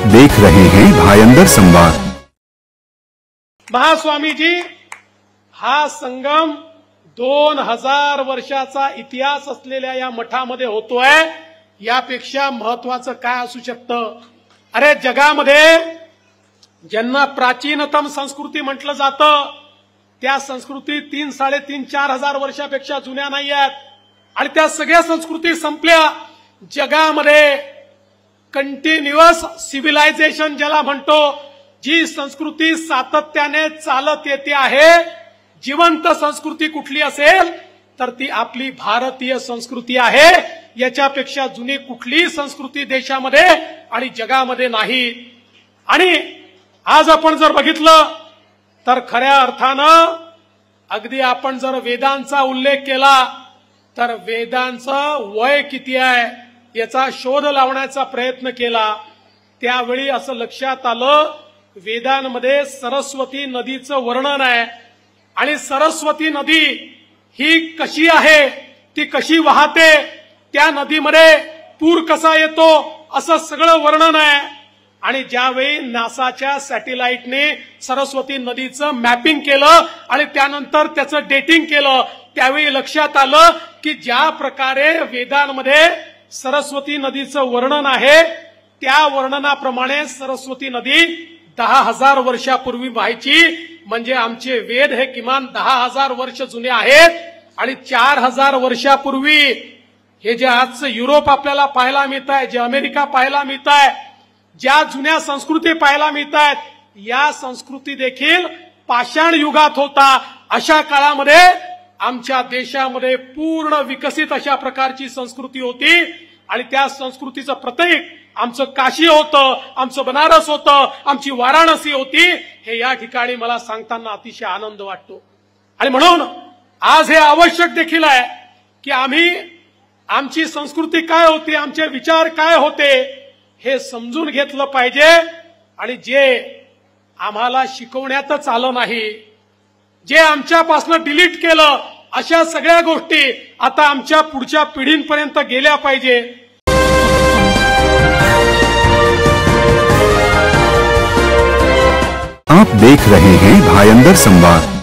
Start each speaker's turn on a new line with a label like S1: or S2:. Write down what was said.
S1: देख रहे हैं भायंदर संवाद।
S2: महास्वामीजी, हा संगम 2000 वर्षाचा इतिहास असलेल्या या मठामध्ये होतोय, यापेक्षा महत्वाचं काय असू शकतं? अरे जगामध्ये ज्यांना प्राचीनतम संस्कृती म्हटलं जातं, त्या संस्कृती 3, 3.5, 4,000 वर्षापेक्षा जुन्या नाही आहेत आणि त्या सगळ्या संस्कृती संपल्या। जगामध्ये कंटिन्युअस सिव्हिलायझेशन ज्याला म्हणतो, जी संस्कृती सातत्याने चालत येते आहे, जिवंत संस्कृती कुठली असेल तर ती आपली भारतीय संस्कृती आहे। याच्यापेक्षा जुनी कुठलीही संस्कृती देशामध्ये आणि जगामध्ये नाही। आणि आज आपण जर बघितलं तर खऱ्या अर्थानं अगदी आपण जर वेदांचा उल्लेख केला तर वेदांचं वय किती आहे याचा शोध लावण्याचा प्रयत्न केला, त्यावेळी असं लक्षात आलं वेदांमध्ये सरस्वती नदीचं वर्णन आहे आणि सरस्वती नदी ही कशी आहे, ती कशी वाहते, त्या नदीमध्ये पूर कसा येतो, असं सगळं वर्णन आहे। आणि ज्यावेळी नासाच्या सॅटेलाइटने सरस्वती नदीचं मॅपिंग केलं आणि त्यानंतर त्याचं डेटिंग केलं, त्यावेळी लक्षात आलं की ज्या प्रकारे वेदांमध्ये सरस्वती नदीचं वर्णन आहे, त्या वर्णनाप्रमाणे सरस्वती नदी 10,000 वर्षापूर्वी व्हायची। म्हणजे आमचे वेद हे किमान 10,000 वर्ष जुने आहेत। आणि 4,000 वर्षापूर्वी हे जे आजचं युरोप आपल्याला पाहायला मिळत आहे, जे अमेरिका पाहायला मिळत आहे, ज्या जुन्या संस्कृती पाहायला मिळत आहेत, या संस्कृती देखील पाषाण युगात होता। अशा काळामध्ये आमच्या देशामध्ये पूर्ण विकसित अशा प्रकारची संस्कृती होती आणि त्या संस्कृतीचं प्रतीक आमचं काशी होतं, आमचं बनारस होतं, आमची वाराणसी होती। हे या ठिकाणी मला सांगताना अतिशय आनंद वाटतो। आणि म्हणून आज हे आवश्यक देखील आहे की आम्ही आमची संस्कृती काय होती, आमचे विचार काय होते, हे समजून घेतलं पाहिजे। आणि जे आम्हाला शिकवण्यातच आलं नाही, जे आमच्यापासून डिलीट केलं, अशा सगळ्या गोष्टी आता आमच्या पुढच्या पिढींपर्यंत गेल्या पाहिजे।
S1: आप देख रहे हैं भायंदर संवाद।